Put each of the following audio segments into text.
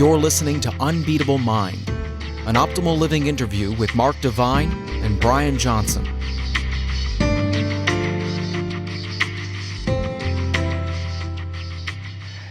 You're listening to Unbeatable Mind, an optimal living interview with Mark Devine and Brian Johnson.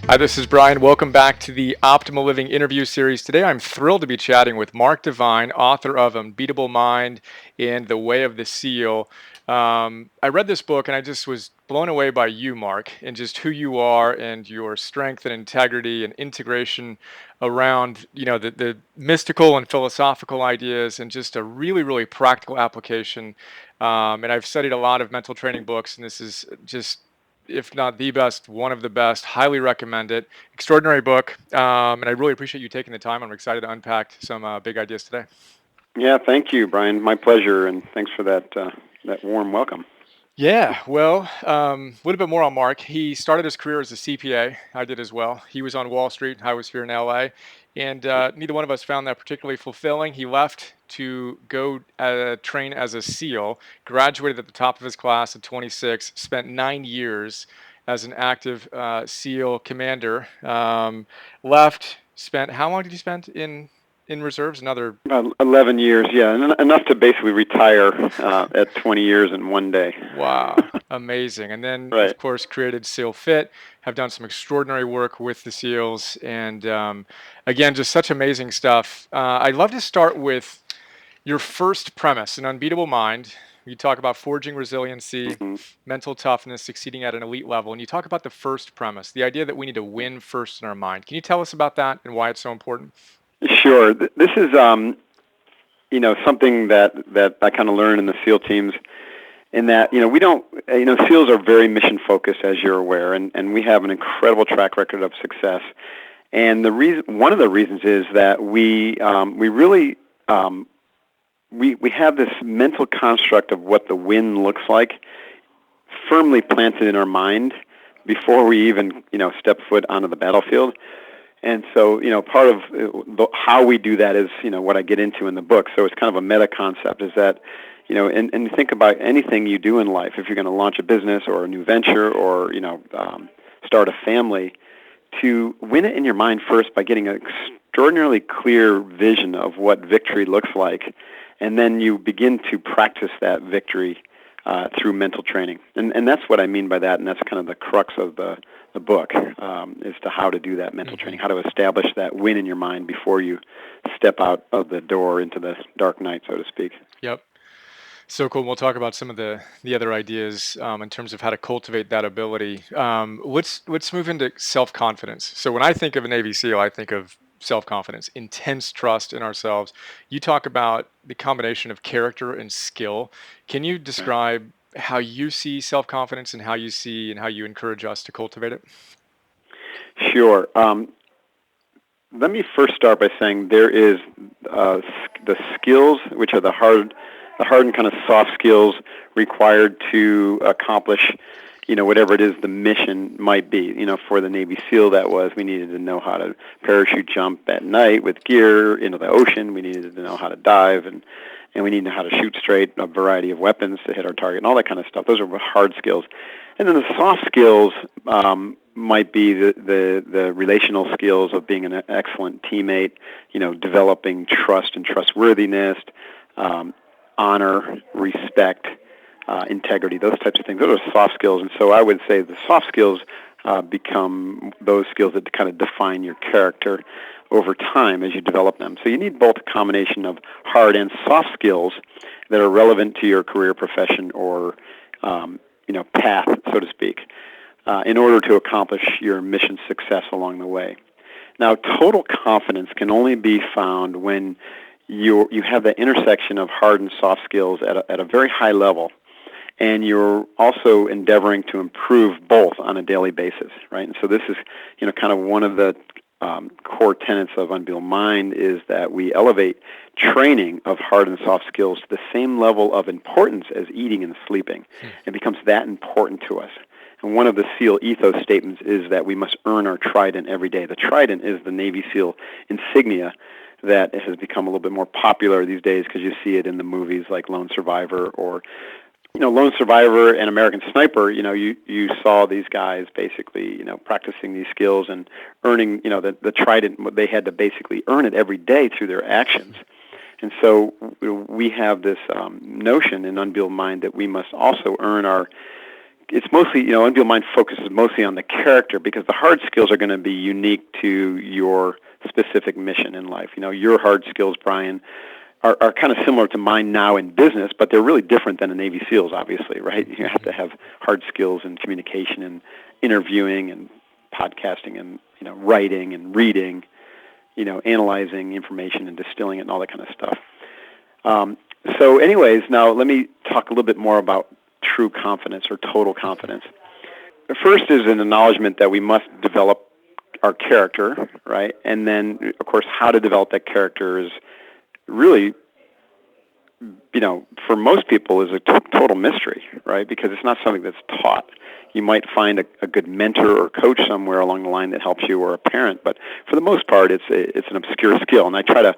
Hi, this is Brian. Welcome back to the Optimal Living interview series. Today, I'm thrilled to be chatting with Mark Devine, author of Unbeatable Mind and The Way of the Seal. I read this book and I just was blown away by you, Mark, and just who you are and your strength and integrity and integration around, the mystical and philosophical ideas and just a really, really practical application. And I've studied a lot of mental training books, and this is just, if not the best, one of the best. Highly recommend it. Extraordinary book. And I really appreciate you taking the time. I'm excited to unpack some big ideas today. Yeah, thank you, Brian. My pleasure, and thanks for that warm welcome. Yeah, well, a little bit more on Mark. He started his career as a CPA. I did as well. He was on Wall Street. I was here in LA. And neither one of us found that particularly fulfilling. He left to go train as a SEAL, graduated at the top of his class at 26, spent 9 years as an active SEAL commander. Left, spent, how long did you spend in reserves? Another About 11 years, yeah, enough to basically retire at 20 years in one day. Wow, amazing. And then, Right. of course, created SEAL Fit, have done some extraordinary work with the SEALs. And again, just such amazing stuff. I'd love to start with your first premise, An Unbeatable Mind. You talk about forging resiliency, mental toughness, succeeding at an elite level. And you talk about the first premise, the idea that we need to win first in our mind. Can you tell us about that and why it's so important? Sure. This is, something that I kind of learned in the SEAL teams, in that, we don't, SEALs are very mission-focused, as you're aware, and we have an incredible track record of success. And one of the reasons is that we really have this mental construct of what the win looks like firmly planted in our mind before we even, step foot onto the battlefield. And so, part of how we do that is, what I get into in the book. So it's kind of a meta concept, is that, and think about anything you do in life. If you're going to launch a business or a new venture or, start a family, to win it in your mind first by getting an extraordinarily clear vision of what victory looks like. And then you begin to practice that victory through mental training. And that's what I mean by that, and that's kind of the crux of the book, is to how to do that mental training, how to establish that win in your mind before you step out of the door into the dark night, so to speak. Yep. So cool. We'll talk about some of the other ideas in terms of how to cultivate that ability. Let's move into self-confidence. So when I think of a Navy SEAL, I think of self-confidence, intense trust in ourselves. You talk about the combination of character and skill. Can you describe how you see self-confidence and how you encourage us to cultivate it? Sure. Let me first start by saying there is the skills, which are the hard and kind of soft skills required to accomplish, whatever it is the mission might be. For the Navy SEAL, that was, we needed to know how to parachute jump at night with gear into the ocean. We needed to know how to dive, and we needed to know how to shoot straight, a variety of weapons to hit our target, and all that kind of stuff. Those are hard skills. And then the soft skills might be the relational skills of being an excellent teammate, developing trust and trustworthiness, honor, respect, integrity, those types of things. Those are soft skills. And so I would say the soft skills become those skills that kind of define your character over time as you develop them. So you need both a combination of hard and soft skills that are relevant to your career, profession, or path, so to speak, in order to accomplish your mission success along the way. Now, total confidence can only be found when you have that intersection of hard and soft skills at a very high level, and you're also endeavoring to improve both on a daily basis, right? And so this is, kind of one of the core tenets of Unbeatable Mind, is that we elevate training of hard and soft skills to the same level of importance as eating and sleeping. It becomes that important to us. And one of the SEAL ethos statements is that we must earn our trident every day. The trident is the Navy SEAL insignia that has become a little bit more popular these days because you see it in the movies like Lone Survivor or Lone Survivor and American Sniper, you saw these guys basically, practicing these skills and earning, the trident. They had to basically earn it every day through their actions. And so we have this notion in Unbeatable Mind that we must also earn it's mostly, Unbeatable Mind focuses mostly on the character, because the hard skills are going to be unique to your specific mission in life. Your hard skills, Brian, are kind of similar to mine now in business, but they're really different than the Navy SEALs, obviously, right? You have to have hard skills in communication and interviewing and podcasting and, writing and reading, analyzing information and distilling it and all that kind of stuff. So anyways, now let me talk a little bit more about true confidence or total confidence. The first is an acknowledgement that we must develop our character, right? And then, of course, how to develop that character is really, for most people is a total mystery, right? Because it's not something that's taught. You might find a good mentor or coach somewhere along the line that helps you, or a parent, but for the most part, it's an obscure skill. And I try to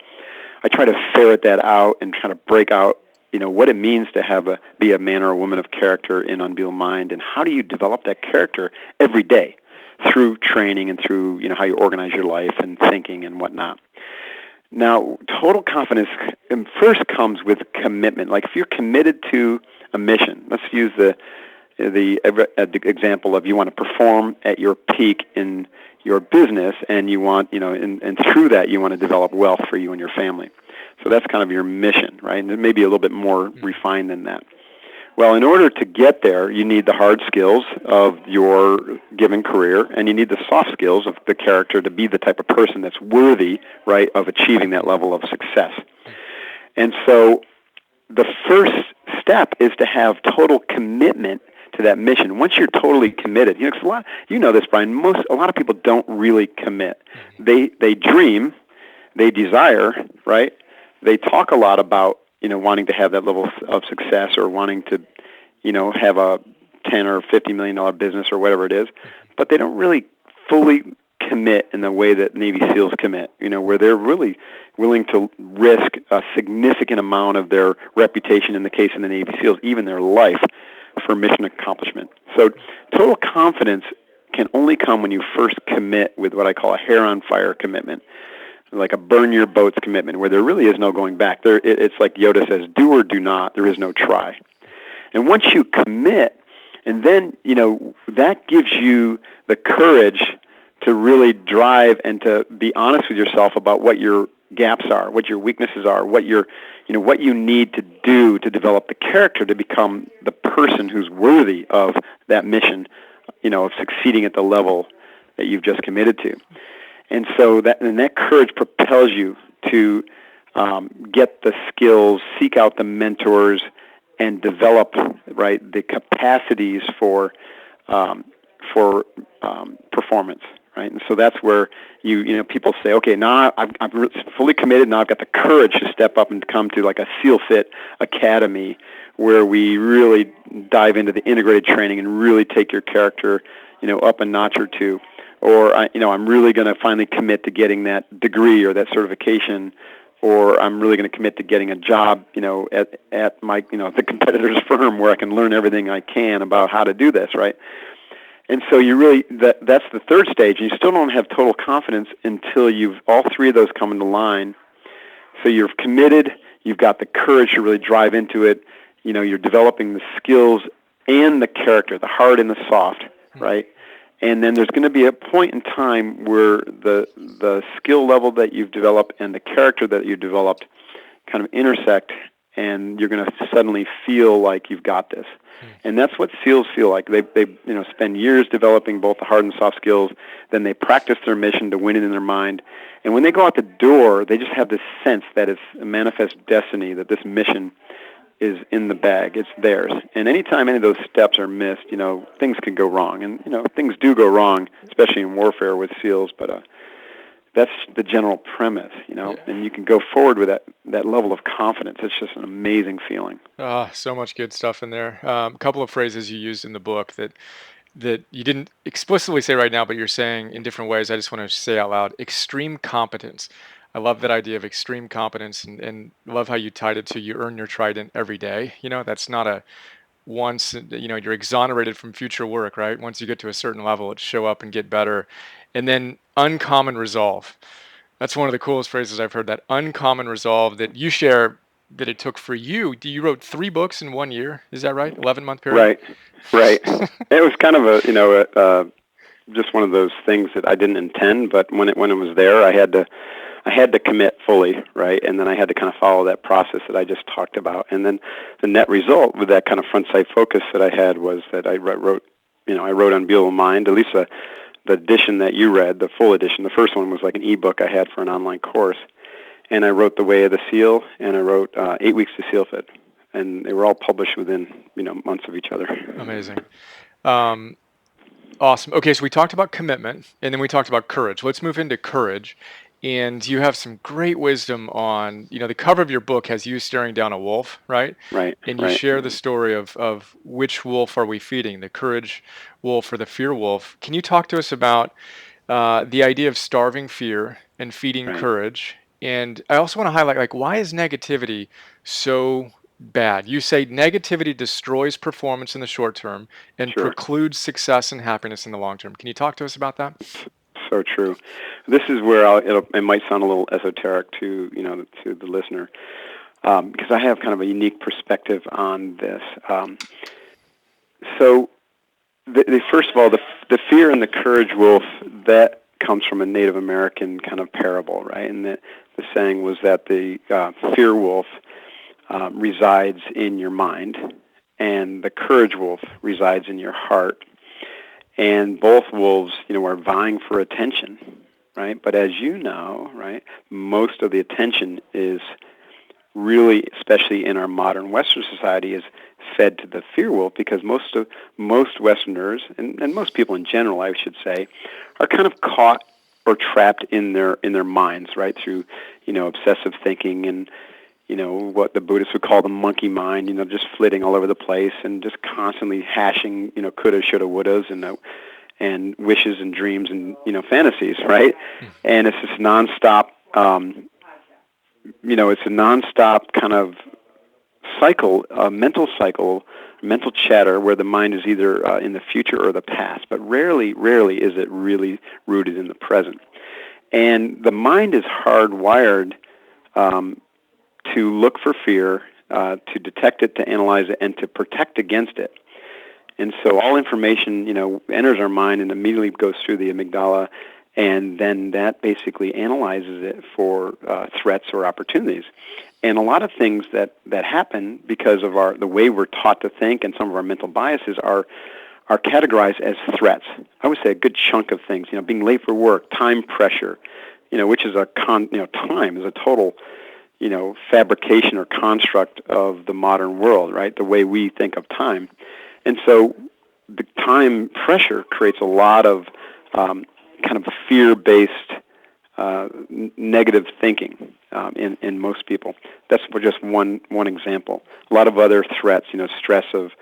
ferret that out and try to break out, what it means to be a man or a woman of character in Unbeatable Mind, and how do you develop that character every day through training and through, how you organize your life and thinking and whatnot. Now, total confidence first comes with commitment. Like if you're committed to a mission, let's use the example of you want to perform at your peak in your business, and you want, and through that you want to develop wealth for you and your family. So that's kind of your mission, right? And it may be a little bit more refined than that. Well, in order to get there, you need the hard skills of your given career, and you need the soft skills of the character to be the type of person that's worthy, right, of achieving that level of success. And so the first step is to have total commitment to that mission. Once you're totally committed, 'cause this, Brian, a lot of people don't really commit. They dream, they desire, right? They talk a lot about, wanting to have that level of success, or wanting to, have a $10 or $50 million business or whatever it is, but they don't really fully commit in the way that Navy SEALs commit, where they're really willing to risk a significant amount of their reputation, in the case of the Navy SEALs, even their life, for mission accomplishment. So total confidence can only come when you first commit with what I call a hair on fire commitment, like a burn your boats commitment, where there really is no going back. It's like Yoda says, do or do not, there is no try. And once you commit, and then, that gives you the courage to really drive and to be honest with yourself about what your gaps are, what your weaknesses are, what you need to do to develop the character to become the person who's worthy of that mission, of succeeding at the level that you've just committed to. And so that courage propels you to get the skills, seek out the mentors, and develop, right, the capacities for performance, right? And so that's where people say, okay, now I'm fully committed. Now I've got the courage to step up and come to like a SEAL Fit Academy, where we really dive into the integrated training and really take your character, up a notch or two. Or I'm really going to finally commit to getting that degree or that certification, or I'm really going to commit to getting a job, at my, the competitor's firm, where I can learn everything I can about how to do this, right? And so that's the third stage, and you still don't have total confidence until all three of those come into line. So you're committed, you've got the courage to really drive into it, you're developing the skills and the character, the hard and the soft, right? And then there's going to be a point in time where the skill level that you've developed and the character that you've developed kind of intersect, and you're going to suddenly feel like you've got this. And that's what SEALs feel like. They spend years developing both the hard and soft skills. Then they practice their mission to win it in their mind. And when they go out the door, they just have this sense that it's a manifest destiny, that this mission is in the bag. It's theirs. And anytime any of those steps are missed, things can go wrong. And, things do go wrong, especially in warfare with SEALs. But that's the general premise, and you can go forward with that level of confidence. It's just an amazing feeling. So much good stuff in there. A couple of phrases you used in the book that you didn't explicitly say right now, but you're saying in different ways. I just want to say out loud: extreme competence. I love that idea of extreme competence, and love how you tied it to you earn your trident every day. That's not once you're exonerated from future work, right? Once you get to a certain level, it show up and get better. And then uncommon resolve. That's one of the coolest phrases I've heard. That uncommon resolve that you share that it took for you. You wrote 3 books in 1 year. Is that right? 11-month period. Right, right. It was kind of just one of those things that I didn't intend, but when it was there, I had to commit fully, right? And then I had to kind of follow that process that I just talked about. And then the net result with that kind of front sight focus that I had was that I wrote Unbeatable Mind, at least the edition that you read, the full edition. The first one was like an ebook I had for an online course. And I wrote The Way of the Seal, and I wrote 8 Weeks to Seal Fit. And they were all published within, months of each other. Amazing. Awesome. Okay, so we talked about commitment, and then we talked about courage. Let's move into courage. And you have some great wisdom on, the cover of your book has you staring down a wolf, right? Right. And you share the story of which wolf are we feeding, the courage wolf or the fear wolf. Can you talk to us about the idea of starving fear and feeding courage? And I also want to highlight, why is negativity so bad? You say negativity destroys performance in the short term and precludes success and happiness in the long term. Can you talk to us about that? So true. This is where it might sound a little esoteric to the listener, because I have kind of a unique perspective on this. So, first of all, the fear and the courage wolf, that comes from a Native American kind of parable, right? And the saying was that the fear wolf resides in your mind, and the courage wolf resides in your heart. And both wolves, are vying for attention, right? But as you know, right, most of the attention is really, especially in our modern Western society, is fed to the fear wolf, because most Westerners and most people in general, I should say, are kind of caught or trapped in their minds, right, through obsessive thinking and what the Buddhists would call the monkey mind, just flitting all over the place and just constantly hashing, coulda, shoulda, wouldas, and wishes and dreams and, fantasies, right? And it's this nonstop, it's a nonstop kind of cycle, mental chatter where the mind is either in the future or the past, but rarely is it really rooted in the present. And the mind is hardwired to look for fear, to detect it, to analyze it, and to protect against it. And so all information, enters our mind and immediately goes through the amygdala, and then that basically analyzes it for threats or opportunities. And a lot of things that happen because of the way we're taught to think and some of our mental biases are categorized as threats. I would say a good chunk of things, being late for work, time pressure, which is time is a total fabrication or construct of the modern world, right? The way we think of time. And so the time pressure creates a lot of kind of fear-based negative thinking in most people. That's just one example. A lot of other threats, stress of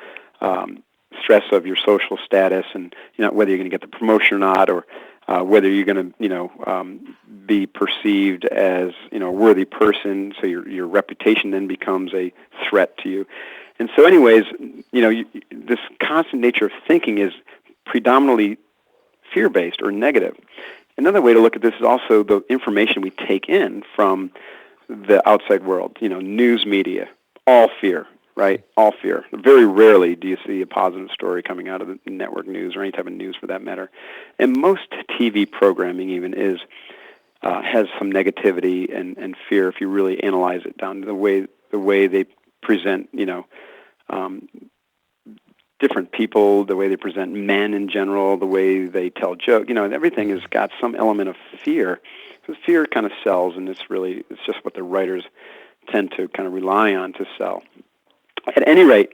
your social status and whether you're going to get the promotion or not, or whether you're going to be perceived as a worthy person, so your reputation then becomes a threat to you. And so, anyways, this constant nature of thinking is predominantly fear-based or negative. Another way to look at this is also the information we take in from the outside world. News media, all fear. Right? All fear. Very rarely do you see a positive story coming out of the network news or any type of news for that matter. And most TV programming even has some negativity and fear if you really analyze it down to the way they present, different people, the way they present men in general, the way they tell jokes. Everything has got some element of fear. So fear kind of sells, and it's just what the writers tend to kind of rely on to sell. At any rate,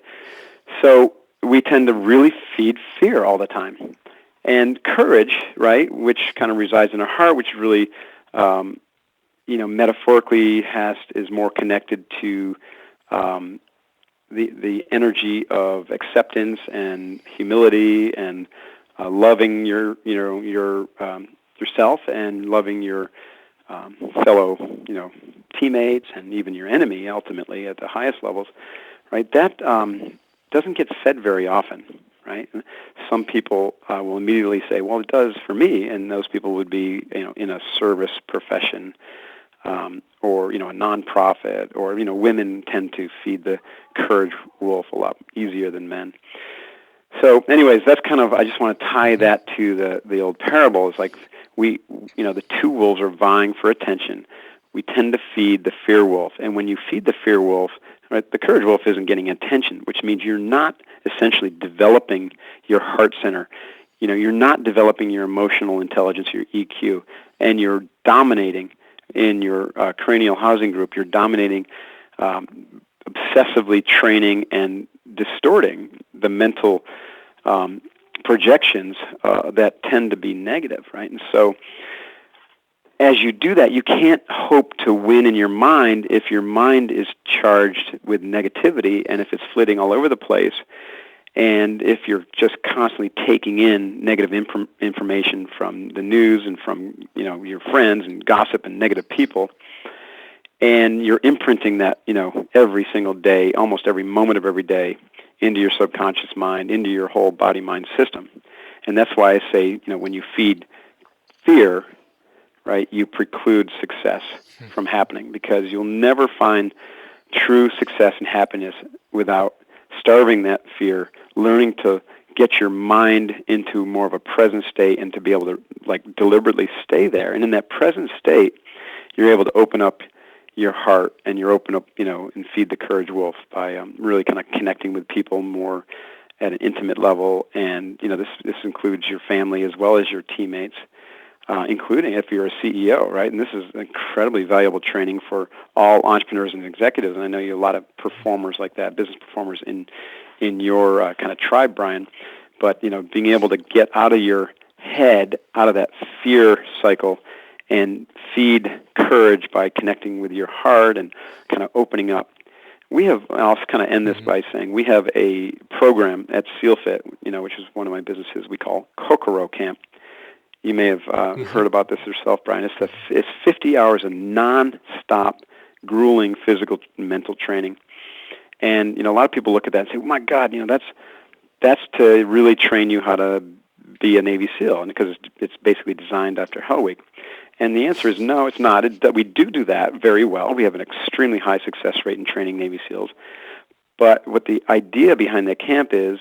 so we tend to really feed fear all the time. And courage, right, which kind of resides in our heart, which really, metaphorically is more connected to the energy of acceptance and humility and loving yourself and loving your fellow, teammates and even your enemy ultimately at the highest levels. Right, that doesn't get said very often, right? Some people will immediately say, well, it does for me, and those people would be, in a service profession, or, a nonprofit, or, women tend to feed the courage wolf a lot easier than men. So anyways, that's kind of, I just want to tie that to the old parable. It's like the two wolves are vying for attention. We tend to feed the fear wolf. And when you feed the fear wolf, right, the courage wolf isn't getting attention, which means you're not essentially developing your heart center. You're not developing your emotional intelligence, your EQ, and you're dominating in your cranial housing group. You're dominating, obsessively training and distorting the mental projections that tend to be negative, right? And so as you do that, you can't hope to win in your mind if your mind is charged with negativity and if it's flitting all over the place, and if you're just constantly taking in negative information from the news and from your friends and gossip and negative people, and you're imprinting that every single day, almost every moment of every day, into your subconscious mind, into your whole body-mind system. And that's why I say, when you feed fear, right, you preclude success from happening, because you'll never find true success and happiness without starving that fear, learning to get your mind into more of a present state and to be able to deliberately stay there. And in that present state, you're able to open up your heart, and you're open up, and feed the courage wolf by really kind of connecting with people more at an intimate level. And this includes your family as well as your teammates, including if you're a CEO, right? And this is incredibly valuable training for all entrepreneurs and executives. And I know you have a lot of performers like that, business performers in your kind of tribe, Brian. But being able to get out of your head, out of that fear cycle, and feed courage by connecting with your heart and kind of opening up. I'll kind of end this by saying we have a program at SealFit, which is one of my businesses, we call Kokoro Camp. You may have heard about this yourself, Brian. It's 50 hours of non-stop, grueling physical and mental training. And, a lot of people look at that and say, oh, my God, that's to really train you how to be a Navy SEAL, and because it's basically designed after Hell Week. And the answer is no, it's not. We do that very well. We have an extremely high success rate in training Navy SEALs. But what the idea behind the camp is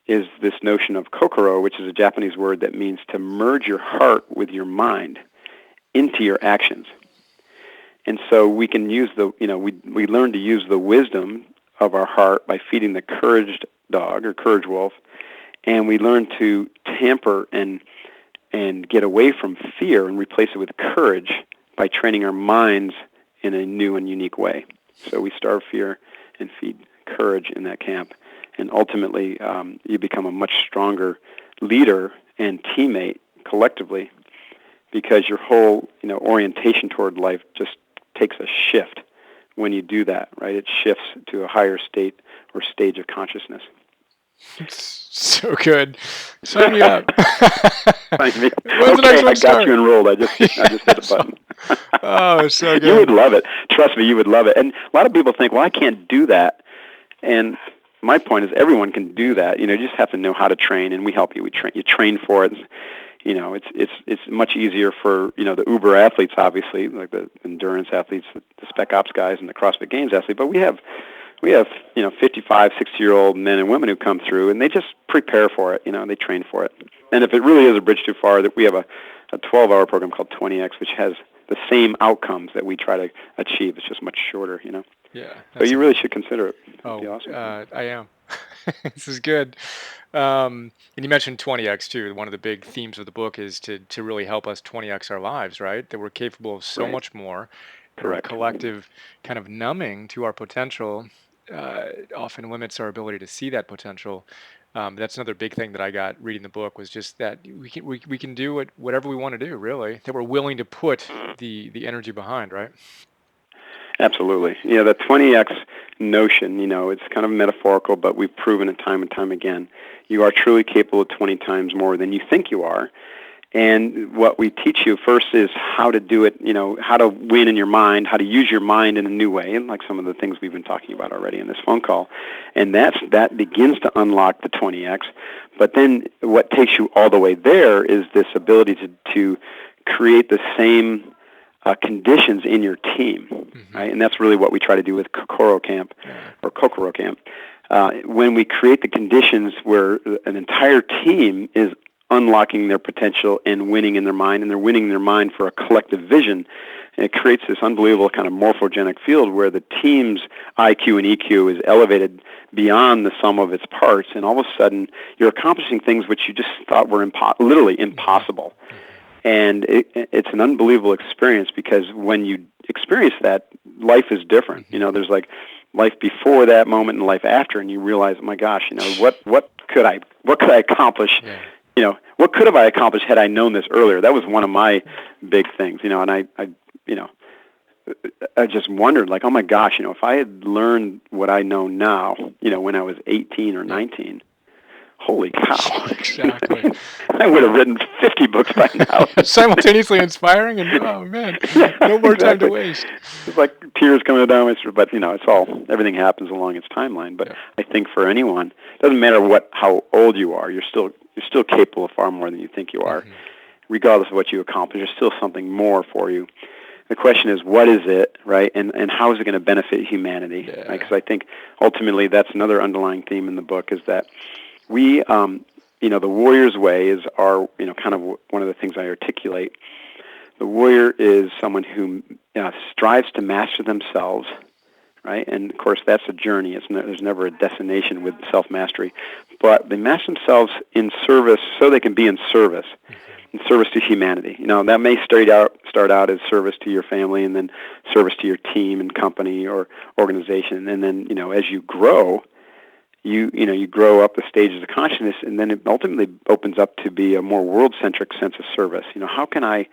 this notion of kokoro, which is a Japanese word that means to merge your heart with your mind into your actions. And so we can use we learn to use the wisdom of our heart by feeding the courage dog or courage wolf, and we learn to tamper and get away from fear and replace it with courage by training our minds in a new and unique way. So we starve fear and feed courage in that camp. And ultimately, you become a much stronger leader and teammate collectively, because your whole orientation toward life just takes a shift when you do that, right? It shifts to a higher state or stage of consciousness. So good. Sign me up. When's the next one I got start? you enrolled. I just hit the button. Oh, so good. You would love it. Trust me, you would love it. And a lot of people think, well, I can't do that. And my point is everyone can do that. You just have to know how to train, and we help you. You train for it. It's much easier for, the Uber athletes, obviously, like the endurance athletes, the Spec Ops guys, and the CrossFit Games athletes. But we have 55, 60-year-old men and women who come through, and they just prepare for it. They train for it. And if it really is a bridge too far, that we have a 12-hour program called 20X, which has the same outcomes that we try to achieve. It's just much shorter, Yeah. So you really should consider it. That'd be awesome. I am. This is good. And you mentioned 20X too. One of the big themes of the book is to really help us 20X our lives, right? That we're capable of so much more. Correct. Our collective kind of numbing to our potential often limits our ability to see that potential. That's another big thing that I got reading the book, was just that we can do whatever we want to do, really. That we're willing to put the energy behind, right? Absolutely. The 20X notion, it's kind of metaphorical, but we've proven it time and time again. You are truly capable of 20 times more than you think you are. And what we teach you first is how to do it, how to win in your mind, how to use your mind in a new way, and like some of the things we've been talking about already in this phone call. And that begins to unlock the 20X. But then what takes you all the way there is this ability to create the same conditions in your team, right? And that's really what we try to do with Kokoro Camp, or Kokoro Camp. When we create the conditions where an entire team is unlocking their potential and winning in their mind, and they're winning in their mind for a collective vision, and it creates this unbelievable kind of morphogenic field where the team's IQ and EQ is elevated beyond the sum of its parts, and all of a sudden you're accomplishing things which you just thought were literally impossible. And it's an unbelievable experience, because when you experience that, life is different. There's like life before that moment and life after, and you realize, oh my gosh, what could I accomplish? Yeah. What could have I accomplished had I known this earlier? That was one of my big things, and I just wondered, like, oh my gosh, if I had learned what I know now, when I was 18 or 19, holy cow. Exactly. I would have written 50 books by now. Simultaneously inspiring, and oh man, no more time to waste. It's like tears coming down my street, but everything happens along its timeline. But I think for anyone, it doesn't matter how old you are, you're still capable of far more than you think you are. Regardless of what you accomplish, there's still something more for you. The question is, what is it, right? And how is it going to benefit humanity? Yeah. Right? Because I think ultimately that's another underlying theme in the book, is that we, the warrior's way is kind of one of the things I articulate. The warrior is someone who strives to master themselves, right? And of course, that's a journey. There's never a destination with self-mastery, but they master themselves in service, so they can be in service to humanity. That may start out as service to your family, and then service to your team and company or organization, and then as you grow, you grow up the stages of consciousness, and then it ultimately opens up to be a more world-centric sense of service. How can I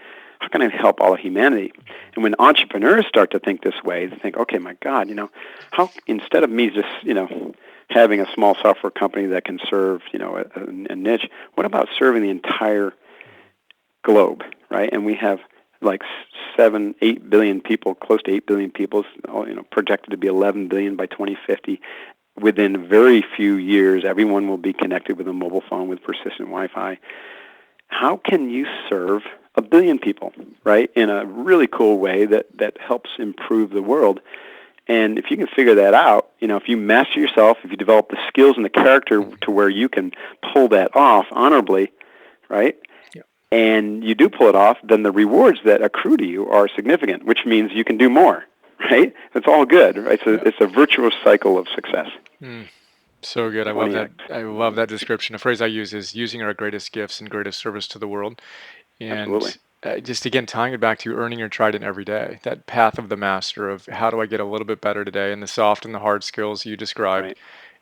help all of humanity? And when entrepreneurs start to think this way, they think, okay, my God, how, instead of me just having a small software company that can serve a niche, what about serving the entire globe, right? And we have like 7-8 billion people, close to 8 billion people, projected to be 11 billion by 2050. Within very few years, everyone will be connected with a mobile phone with persistent Wi-Fi. How can you serve 1 billion people, right, in a really cool way that helps improve the world? And if you can figure that out, if you master yourself, if you develop the skills and the character to where you can pull that off honorably, right, and you do pull it off, then the rewards that accrue to you are significant, which means you can do more, right? It's all good, right? It's a virtuous cycle of success. So good. I love that. I love that description. A phrase I use is using our greatest gifts and greatest service to the world. And just again, tying it back to earning your trident every day, that path of the master of how do I get a little bit better today, and the soft and the hard skills you described,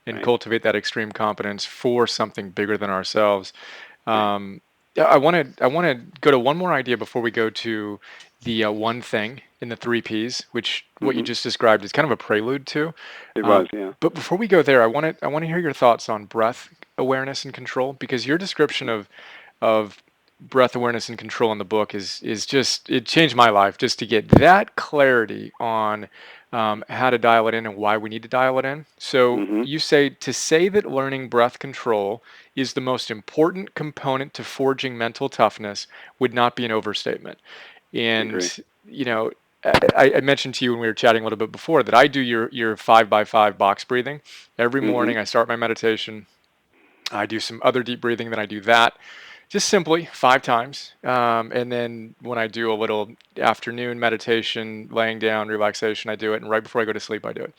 and cultivate that extreme competence for something bigger than ourselves. I want to go to one more idea before we go to the one thing in the 3 Ps, which what you just described is kind of a prelude to. It was, yeah. But before we go there, I want to hear your thoughts on breath awareness and control, because your description of breath awareness and control in the book is just, it changed my life, just to get that clarity on how to dial it in and why we need to dial it in. So you say that learning breath control is the most important component to forging mental toughness would not be an overstatement. And, I mentioned to you when we were chatting a little bit before that I do your 5x5 box breathing. Every morning I start my meditation. I do some other deep breathing, then I do that. Just simply 5 times. And then when I do a little afternoon meditation, laying down, relaxation, I do it. And right before I go to sleep, I do it.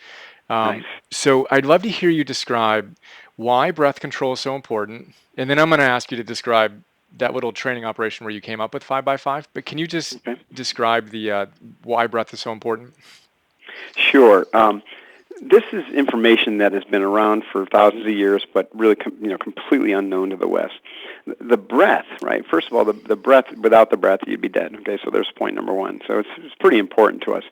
Nice. So I'd love to hear you describe why breath control is so important. And then I'm going to ask you to describe that little training operation where you came up with 5x5. But can you just describe the why breath is so important? Sure. This is information that has been around for thousands of years, but really, completely unknown to the West. The breath, right? First of all, the breath, without the breath, you'd be dead. Okay, so there's point number one. So it's pretty important to us.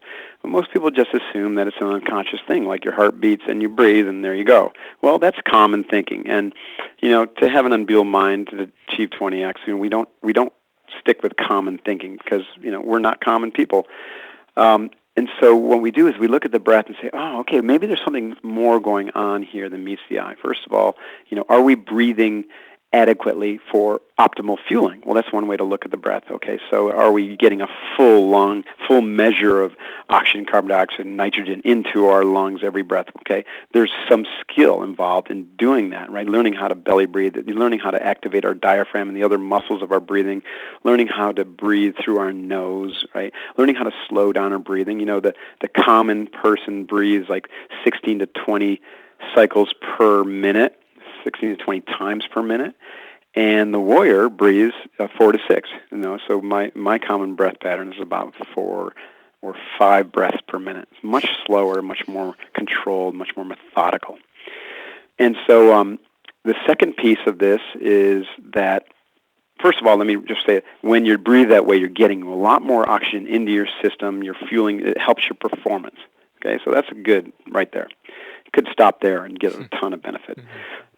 But most people just assume that it's an unconscious thing, like your heart beats and you breathe, and there you go. Well, that's common thinking. And, to have an unbeatable mind to achieve 20X, we don't stick with common thinking because, we're not common people. And so what we do is we look at the breath and say, oh, okay, maybe there's something more going on here than meets the eye. First of all, are we breathing adequately for optimal fueling? Well, that's one way to look at the breath. Okay, so are we getting a full measure of oxygen, carbon dioxide, and nitrogen into our lungs every breath? Okay, there's some skill involved in doing that, right? Learning how to belly breathe, learning how to activate our diaphragm and the other muscles of our breathing, learning how to breathe through our nose, right? Learning how to slow down our breathing. The common person breathes like 16 to 20 cycles per minute, 16 to 20 times per minute, and the warrior breathes 4 to 6. So my common breath pattern is about 4 or 5 breaths per minute. It's much slower, much more controlled, much more methodical. And so the second piece of this is that, first of all, let me just say, when you breathe that way, you're getting a lot more oxygen into your system. You're fueling. It helps your performance. Okay, so that's good right there. You could stop there and get a ton of benefit.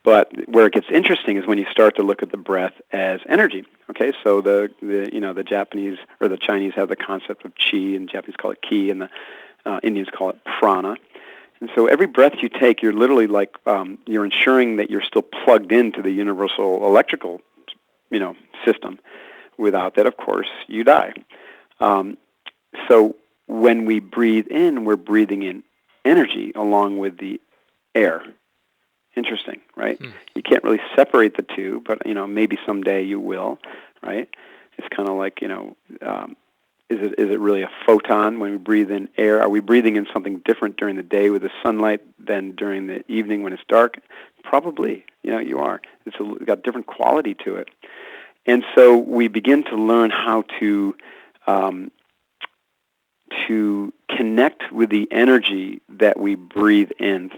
But where it gets interesting is when you start to look at the breath as energy. Okay, so the Japanese or the Chinese have the concept of chi, and Japanese call it ki, and the Indians call it prana. And so every breath you take, you're literally like you're ensuring that you're still plugged into the universal electrical, system. Without that, of course, you die. So when we breathe in, we're breathing in energy along with the air. Interesting, right? You can't really separate the two, but maybe someday you will, right? It's kind of like is it really a photon when we breathe in air? Are we breathing in something different during the day with the sunlight than during the evening when it's dark? Probably, you are. It's got different quality to it, and so we begin to learn how to connect with the energy that we breathe in.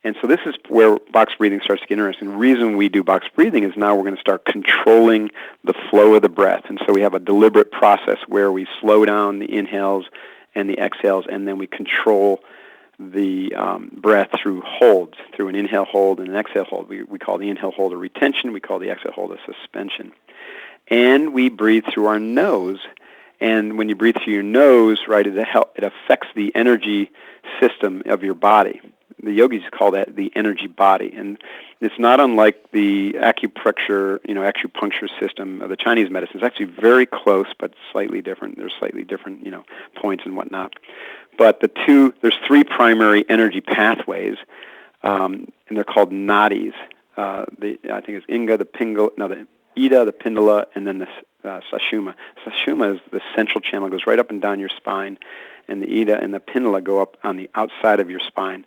And so this is where box breathing starts to get interesting. The reason we do box breathing is now we're going to start controlling the flow of the breath. And so we have a deliberate process where we slow down the inhales and the exhales, and then we control the breath through holds, through an inhale hold and an exhale hold. We call the inhale hold a retention. We call the exhale hold a suspension. And we breathe through our nose. And when you breathe through your nose, right, it affects the energy system of your body. The yogis call that the energy body, and it's not unlike the acupuncture system of the Chinese medicine. It's actually very close, but slightly different. There's slightly different, points and whatnot. But there's 3 primary energy pathways, and they're called nadis. I think it's the Ida, the Pindala, and then the Sushumna. Sushumna is the central channel. It goes right up and down your spine, and the Ida and the Pindala go up on the outside of your spine.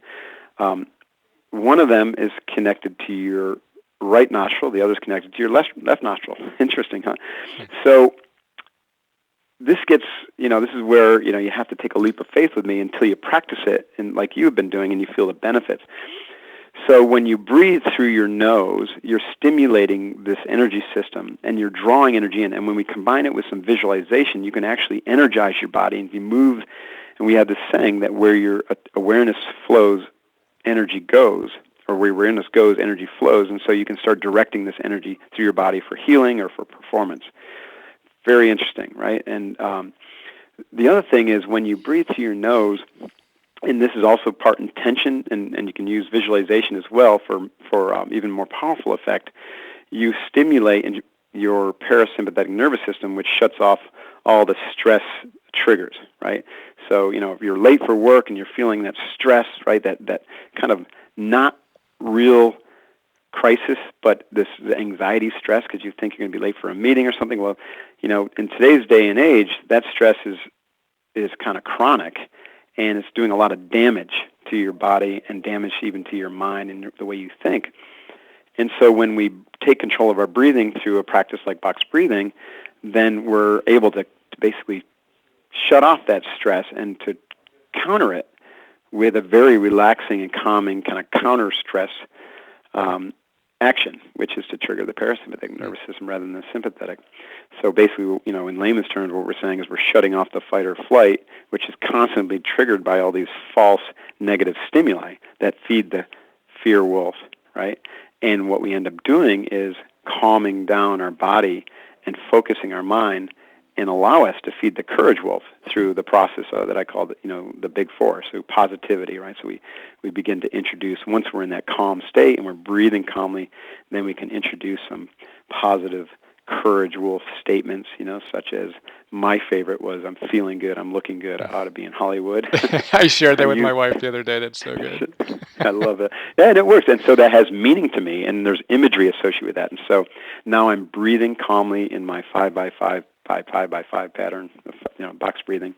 One of them is connected to your right nostril. The other is connected to your left nostril. Interesting, huh? So this gets, this is where, you have to take a leap of faith with me until you practice it, and like you've been doing, and you feel the benefits. So when you breathe through your nose, you're stimulating this energy system, and you're drawing energy in. And when we combine it with some visualization, you can actually energize your body and be moved. And we have this saying that where your awareness flows, energy goes, or where awareness goes, energy flows. And so you can start directing this energy through your body for healing or for performance. Very interesting, right? And the other thing is when you breathe through your nose, and this is also part intention, and you can use visualization as well for even more powerful effect, you stimulate your parasympathetic nervous system, which shuts off all the stress triggers, right? So, if you're late for work and you're feeling that stress, right, that kind of not real crisis, but this anxiety stress because you think you're going to be late for a meeting or something, well, in today's day and age, that stress is kind of chronic, and it's doing a lot of damage to your body and damage even to your mind and the way you think. And so when we take control of our breathing through a practice like box breathing, then we're able to basically shut off that stress and to counter it with a very relaxing and calming kind of counter-stress action, which is to trigger the parasympathetic nervous system rather than the sympathetic. So basically, in layman's terms, what we're saying is we're shutting off the fight or flight, which is constantly triggered by all these false negative stimuli that feed the fear wolf, right? And what we end up doing is calming down our body and focusing our mind and allow us to feed the courage wolf through the process that I call the big four. So positivity, right? So we begin to introduce, once we're in that calm state and we're breathing calmly, then we can introduce some positive courage wolf statements, such as my favorite was, I'm feeling good, I'm looking good, I ought to be in Hollywood. I shared that with my wife the other day. That's so good. I love it. Yeah, and it works. And so that has meaning to me, and there's imagery associated with that. And so now I'm breathing calmly in my 5x5 pattern, box breathing.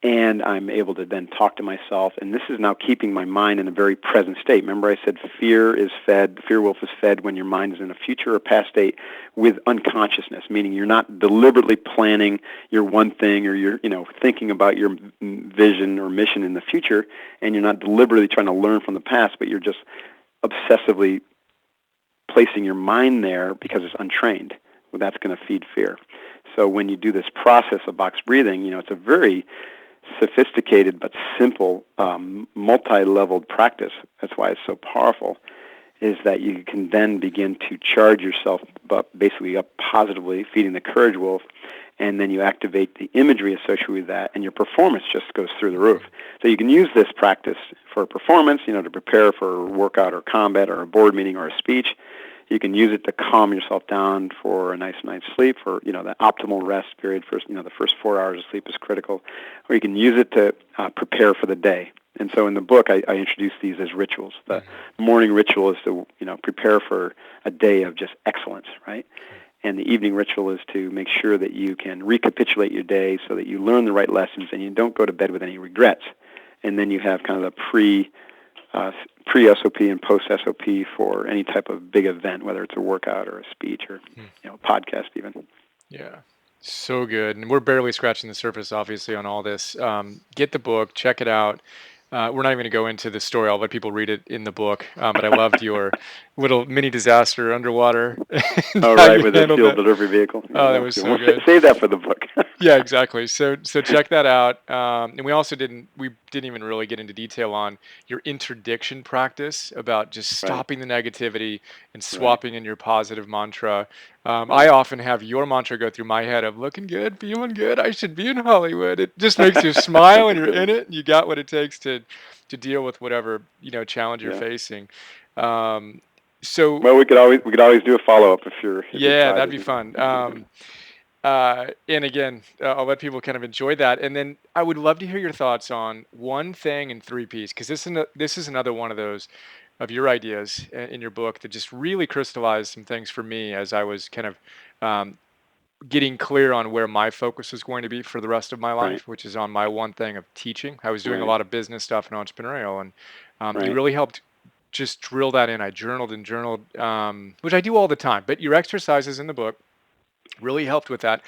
And I'm able to then talk to myself, and this is now keeping my mind in a very present state. Remember I said fear wolf is fed when your mind is in a future or past state with unconsciousness, meaning you're not deliberately planning your one thing, or you're thinking about your vision or mission in the future, and you're not deliberately trying to learn from the past, but you're just obsessively placing your mind there because it's untrained. Well, that's going to feed fear. So when you do this process of box breathing, it's a very sophisticated but simple multi-leveled practice. That's why it's so powerful, is that you can then begin to charge yourself basically up positively, feeding the courage wolf, and then you activate the imagery associated with that, and your performance just goes through the roof. So you can use this practice for performance, to prepare for a workout or combat or a board meeting or a speech. You can use it to calm yourself down for a nice night's sleep, for the optimal rest period. The first 4 hours of sleep is critical. Or you can use it to prepare for the day. And so in the book, I introduce these as rituals. The morning ritual is to prepare for a day of just excellence, right? And the evening ritual is to make sure that you can recapitulate your day so that you learn the right lessons and you don't go to bed with any regrets. And then you have kind of the pre-SOP and post-SOP for any type of big event, whether it's a workout or a speech or a podcast even. Yeah, so good. And we're barely scratching the surface, obviously, on all this. Get the book, check it out. We're not even going to go into the story. I'll let people read it in the book. But I loved your little mini disaster underwater. Oh, right, with a fuel delivery vehicle. Oh, that was so good. Save that for the book. Yeah, exactly. So check that out. And we didn't even really get into detail on your interdiction practice about just stopping the negativity and swapping in your positive mantra. I often have your mantra go through my head of looking good, feeling good, I should be in Hollywood. It just makes you smile and you're in it, and you got what it takes to deal with whatever challenge you're facing. So we could always do a follow-up if you're that'd be fun. And again, I'll let people kind of enjoy that. And then I would love to hear your thoughts on one thing in 3 Ps, because this is another one of those of your ideas in your book that just really crystallized some things for me as I was kind of getting clear on where my focus is going to be for the rest of my life, which is on my one thing of teaching. I was doing a lot of business stuff and entrepreneurial, and you really helped just drill that in. I journaled, which I do all the time, but your exercises in the book really helped with that.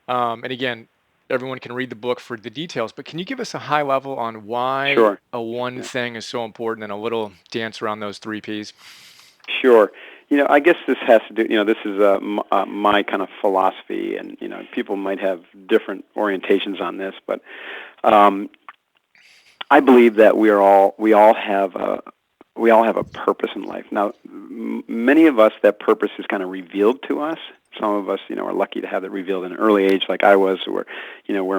And again, everyone can read the book for the details, but can you give us a high level on why a one thing is so important and a little dance around those 3 Ps? Sure. I guess this has to do, this is my kind of philosophy, and, people might have different orientations on this, but I believe that we all have a purpose in life. Now, many of us, that purpose is kind of revealed to us. Some of us, are lucky to have it revealed at an early age, like I was, where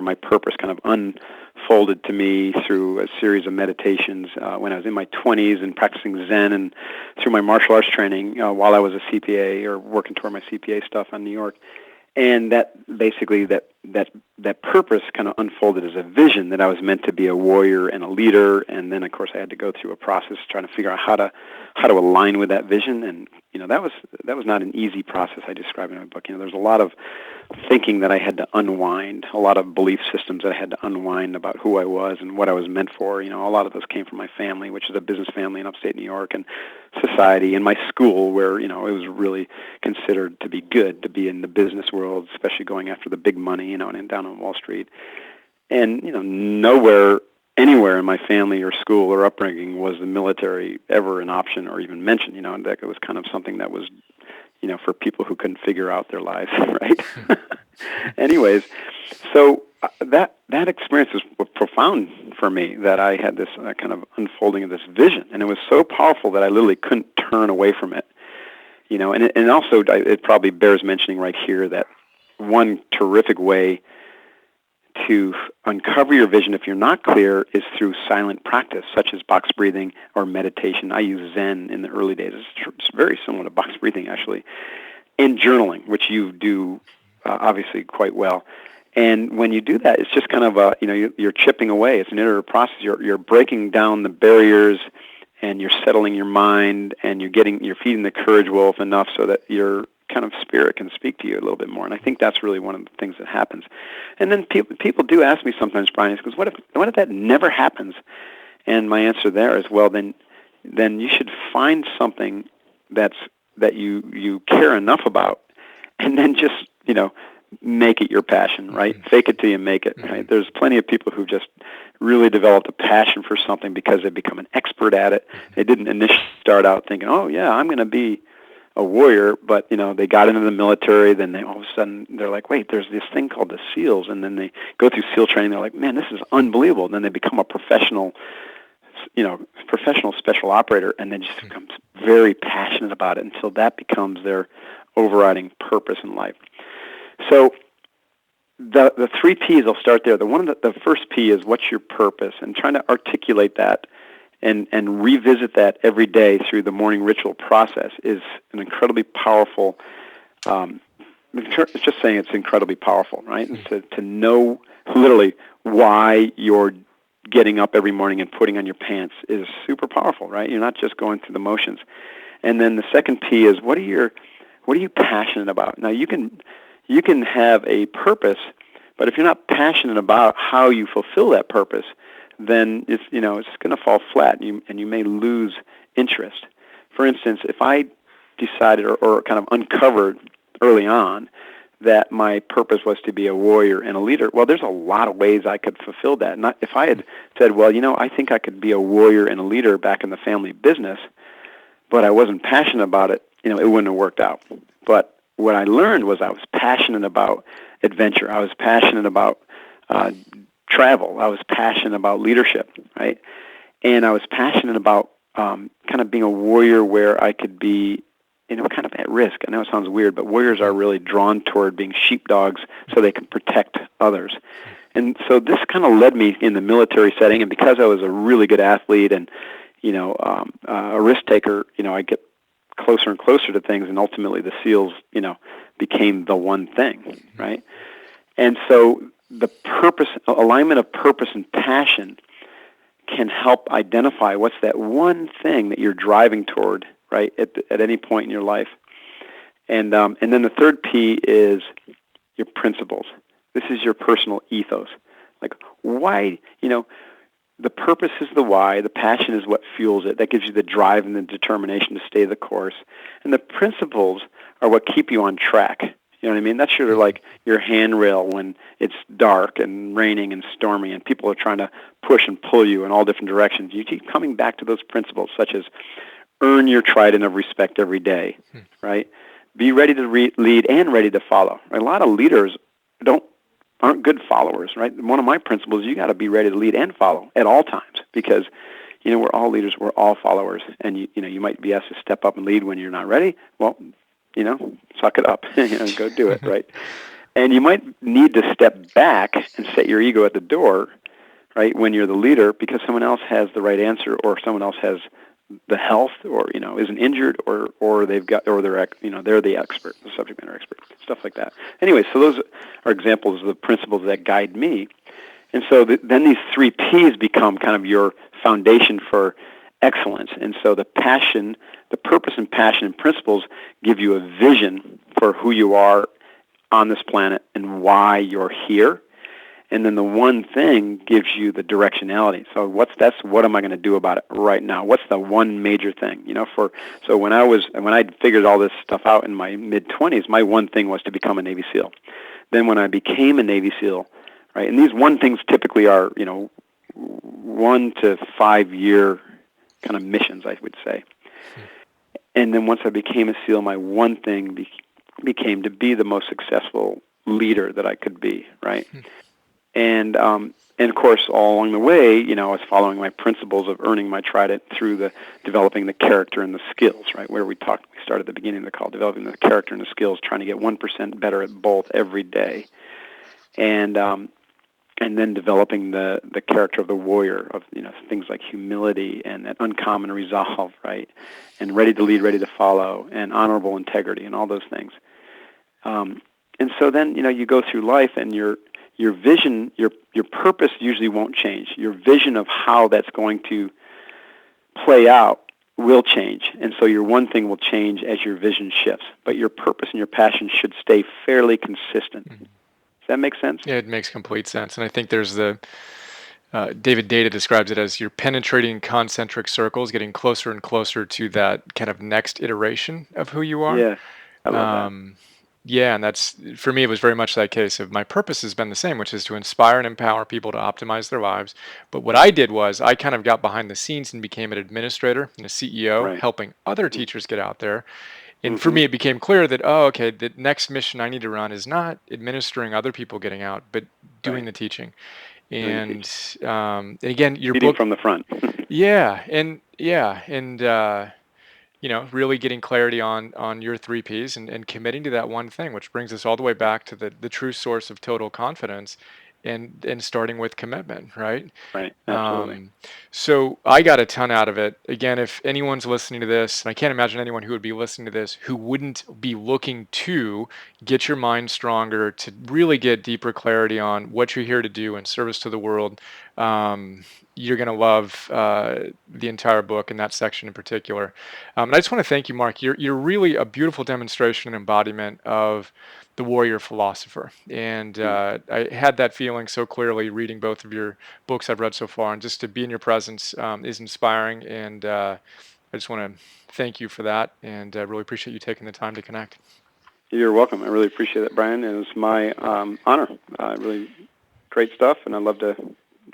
my purpose kind of unfolded to me through a series of meditations when I was in my 20s and practicing Zen, and through my martial arts training while I was a CPA or working toward my CPA stuff in New York. And that basically that purpose kind of unfolded as a vision that I was meant to be a warrior and a leader. And then, of course, I had to go through a process trying to figure out how to align with that vision. And that was not an easy process I describe in my book. There's a lot of thinking that I had to unwind, a lot of belief systems that I had to unwind about who I was and what I was meant for. A lot of those came from my family, which is a business family in upstate New York, and society, and my school, where it was really considered to be good to be in the business world, especially going after the big money, and down on Wall Street. And nowhere, anywhere in my family or school or upbringing was the military ever an option or even mentioned. That it was kind of something that was for people who couldn't figure out their lives, right? Anyways, so that experience was profound for me, that I had this kind of unfolding of this vision, and it was so powerful that I literally couldn't turn away from it. And also it probably bears mentioning right here that one terrific way to uncover your vision, if you're not clear, is through silent practice, such as box breathing or meditation. I use Zen in the early days. It's very similar to box breathing, actually. And journaling, which you do obviously quite well. And when you do that, it's just kind of you're chipping away. It's an iterative process. You're breaking down the barriers, and you're settling your mind, and you're feeding the courage wolf enough so that your kind of spirit can speak to you a little bit more. And I think that's really one of the things that happens. And then people do ask me sometimes, Brian, because what if that never happens? And my answer there is, well, then you should find something that you care enough about, and then just make it your passion, right? Mm-hmm. Fake it till you make it, right? Mm-hmm. There's plenty of people who just really developed a passion for something because they become an expert at it. Mm-hmm. They didn't initially start out thinking, oh yeah, I'm going to be a warrior, but they got into the military, then they all of a sudden they're like, wait, there's this thing called the SEALs, and then they go through SEAL training, they're like, man, this is unbelievable. And then they become a professional special operator, and then just becomes very passionate about it until that becomes their overriding purpose in life. So the 3 P's, I'll start there. The first P is, what's your purpose? And trying to articulate that and revisit that every day through the morning ritual process is an incredibly powerful, it's just saying it's incredibly powerful, right? Mm-hmm. To know literally why you're getting up every morning and putting on your pants is super powerful, right? You're not just going through the motions. And then the second P is, what are you passionate about? Now, you can have a purpose, but if you're not passionate about how you fulfill that purpose, then it's going to fall flat, and you may lose interest. For instance, if I decided or kind of uncovered early on that my purpose was to be a warrior and a leader, well, there's a lot of ways I could fulfill that. If I had said, well, I think I could be a warrior and a leader back in the family business, but I wasn't passionate about it, it wouldn't have worked out. But what I learned was I was passionate about adventure. I was passionate about travel. I was passionate about leadership, right? And I was passionate about kind of being a warrior where I could be, kind of at risk. I know it sounds weird, but warriors are really drawn toward being sheepdogs so they can protect others. And so this kind of led me in the military setting, and because I was a really good athlete and, a risk taker, I get closer and closer to things, and ultimately the SEALs, became the one thing, right? And so the alignment of purpose and passion can help identify what's that one thing that you're driving toward, right, at any point in your life. And then the third P is your principles. This is your personal ethos. Like, why, the purpose is the why, the passion is what fuels it. That gives you the drive and the determination to stay the course. And the principles are what keep you on track. You know what I mean? That's your handrail when it's dark and raining and stormy and people are trying to push and pull you in all different directions. You keep coming back to those principles, such as earn your trident of respect every day, right? Be ready to lead and ready to follow. A lot of leaders aren't good followers, right? One of my principles is you got to be ready to lead and follow at all times, because we're all leaders, we're all followers, and you might be asked to step up and lead when you're not ready. Well, suck it up, go do it, right? And you might need to step back and set your ego at the door, right, when you're the leader, because someone else has the right answer, or someone else has the health, or isn't injured, or they're the expert, the subject matter expert, stuff like that. Anyway, so those are examples of the principles that guide me. And so then these 3 P's become kind of your foundation for excellence. And so the passion, the purpose and passion and principles give you a vision for who you are on this planet and why you're here. And then the one thing gives you the directionality. So what am I going to do about it right now? What's the one major thing? So when I figured all this stuff out in my mid-20s, my one thing was to become a Navy SEAL. Then when I became a Navy SEAL, right, and these one things typically are, 1 to 5 year kind of missions, I would say. And then once I became a SEAL, my one thing became to be the most successful leader that I could be, right? And of course, all along the way, I was following my principles of earning my trident through the developing the character and the skills, right? Where we started at the beginning of the call, developing the character and the skills, trying to get 1% better at both every day, and then developing the character of the warrior, of things like humility and that uncommon resolve, right? And ready to lead, ready to follow, and honorable integrity, and all those things. And so then you go through life, and your vision, your purpose usually won't change. Your vision of how that's going to play out will change, and so your one thing will change as your vision shifts. But your purpose and your passion should stay fairly consistent. Mhm. Does that make sense? Yeah, it makes complete sense. And I think there's David Data describes it as you're penetrating concentric circles, getting closer and closer to that kind of next iteration of who you are. Yeah, I love that. Um, yeah, and that's for me. It was very much that case of my purpose has been the same, which is to inspire and empower people to optimize their lives. But what I did was I kind of got behind the scenes and became an administrator and a CEO, Right. helping other teachers get out there. And for Mm-hmm. me, it became clear that, oh, okay, the next mission I need to run is not administering other people getting out, but doing Right. the teaching. Doing the And teaching. and again, your Leading book, from the front. yeah, and really getting clarity on your three P's and committing to that one thing, which brings us all the way back to the true source of total confidence, and starting with commitment, right? Right. Absolutely. Um, so I got a ton out of it. Again, if anyone's listening to this, and I can't imagine anyone who would be listening to this who wouldn't be looking to get your mind stronger, to really get deeper clarity on what you're here to do in service to the world, you're going to love the entire book and that section in particular. And I just want to thank you, Mark. You're really a beautiful demonstration and embodiment of the warrior philosopher. And I had that feeling so clearly reading both of your books I've read so far. And just to be in your presence is inspiring. And I just want to thank you for that. And I really appreciate you taking the time to connect. You're welcome. I really appreciate it, Brian. It was my honor. Really great stuff, and I'd love to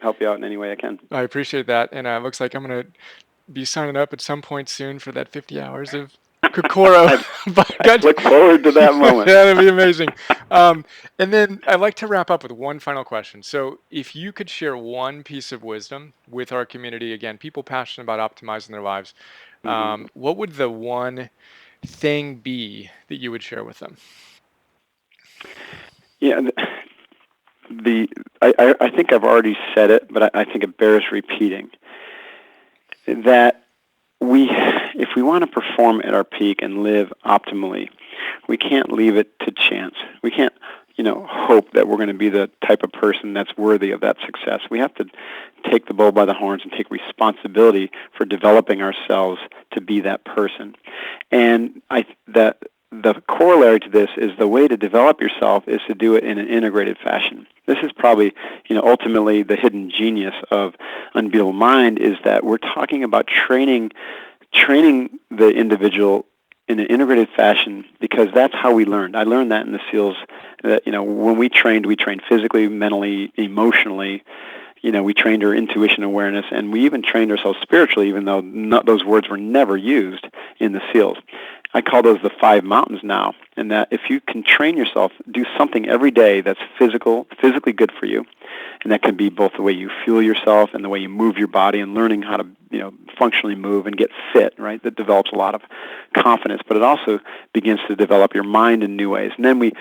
help you out in any way I can. I appreciate that. And it looks like I'm going to be signing up at some point soon for that 50 hours of Kokoro. I look forward to that moment. Yeah, that'd be amazing. And then I'd like to wrap up with one final question. So if you could share one piece of wisdom with our community, again, people passionate about optimizing their lives, Mm-hmm. what would the one thing be that you would share with them? Yeah, I think I've already said it, but I think it bears repeating. That if we want to perform at our peak and live optimally, we can't leave it to chance. We can't, hope that we're going to be the type of person that's worthy of that success. We have to take the bull by the horns and take responsibility for developing ourselves to be that person. And the corollary to this is the way to develop yourself is to do it in an integrated fashion. This is probably, ultimately the hidden genius of Unbeatable Mind is that we're talking about training the individual in an integrated fashion because that's how we learned. I learned that in the SEALs that, when we trained physically, mentally, emotionally. We trained our intuition awareness, and we even trained ourselves spiritually, even though those words were never used in the SEALs. I call those the 5 mountains now, and that if you can train yourself, do something every day that's physically good for you, and that can be both the way you fuel yourself and the way you move your body and learning how to, functionally move and get fit, right? That develops a lot of confidence, but it also begins to develop your mind in new ways. And then we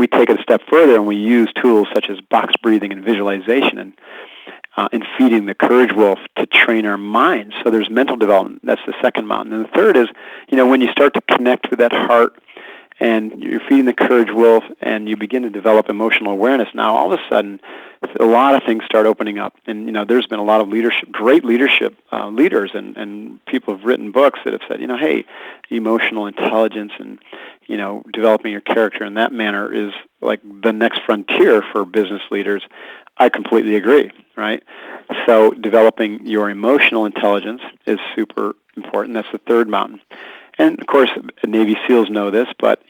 take it a step further and we use tools such as box breathing and visualization and feeding the courage wolf to train our minds. So there's mental development. That's the second mountain. And the third is, when you start to connect with that heart and you're feeding the courage wolf and you begin to develop emotional awareness, now all of a sudden a lot of things start opening up. And, there's been a lot of great leadership leaders and people have written books that have said, hey, emotional intelligence and, developing your character in that manner is like the next frontier for business leaders. I completely agree, right? So developing your emotional intelligence is super important. That's the third mountain. And, of course, Navy SEALs know this, but,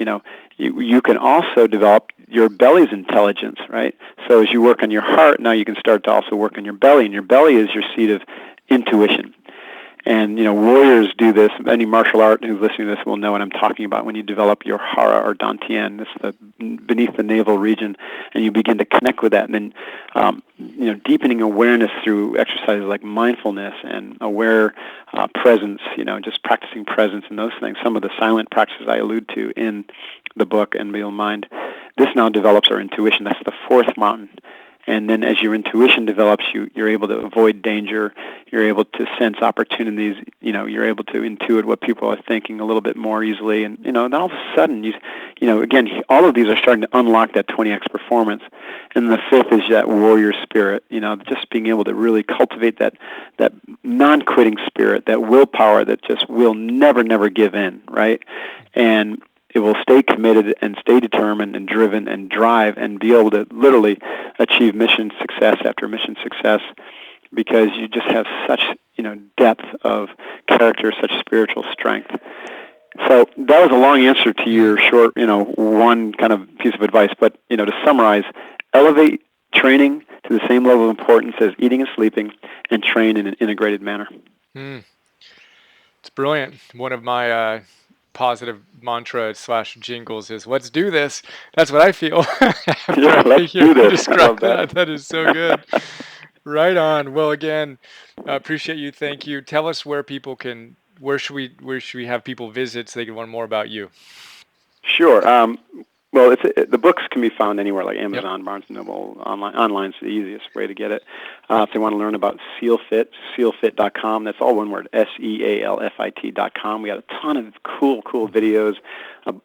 you can also develop your belly's intelligence, right? So as you work on your heart, now you can start to also work on your belly, and your belly is your seat of intuition. And, warriors do this. Any martial art who's listening to this will know what I'm talking about when you develop your hara or dantian. This is beneath the navel region, and you begin to connect with that. And then, deepening awareness through exercises like mindfulness and aware presence, just practicing presence and those things. Some of the silent practices I allude to in the book, Unbeatable Mind. This now develops our intuition. That's the fourth mountain. And then as your intuition develops, you're able to avoid danger. You're able to sense opportunities. You're able to intuit what people are thinking a little bit more easily. And, then all of a sudden, again, all of these are starting to unlock that 20x performance. And the fifth is that warrior spirit, just being able to really cultivate that non-quitting spirit, that willpower that just will never give in, right? And it will stay committed and stay determined and driven and drive and be able to literally achieve mission success after mission success, because you just have such, depth of character, such spiritual strength. So that was a long answer to your short, one kind of piece of advice. But, to summarize, elevate training to the same level of importance as eating and sleeping, and train in an integrated manner. It's brilliant. One of my positive mantra / jingles is "Let's do this." That's what I feel. Yeah, let's do this. Describe that. That is so good. Right on. Well, again, appreciate you. Thank you. Tell us where people can. Where should we have people visit so they can learn more about you? Sure. Well, the books can be found anywhere, like Amazon, Barnes & Noble. Online's the easiest way to get it. If they want to learn about SealFit, SealFit.com. That's all one word, SealFit.com. We got a ton of cool videos.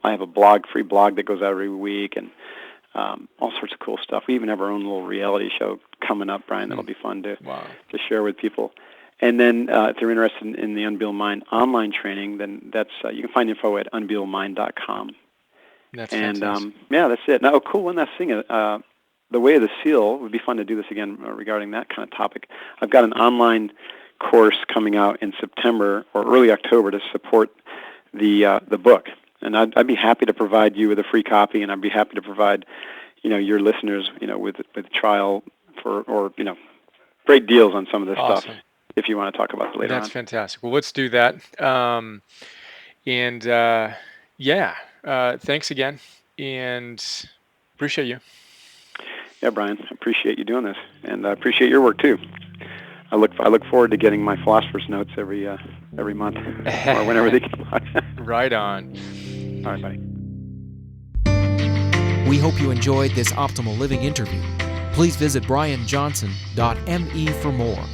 I have a free blog that goes out every week, and all sorts of cool stuff. We even have our own little reality show coming up, Brian, that'll be fun to share with people. And then if they're interested in the Unbeatable Mind online training, then that's you can find info at unbeatablemimind.com. That's and fantastic. that's it. Now, cool. One last thing, the Way of the Seal. It would be fun to do this again regarding that kind of topic. I've got an online course coming out in September or early October to support the book, and I'd be happy to provide you with a free copy, and I'd be happy to provide your listeners with trial or great deals on some of this stuff if you want to talk about it later on. That's fantastic. Well, let's do that. Thanks again, and appreciate you. Yeah, Brian, I appreciate you doing this, and I appreciate your work too. I look forward to getting my philosopher's notes every month or whenever they come out. Right on. All right, buddy. We hope you enjoyed this Optimal Living interview. Please visit brianjohnson.me for more.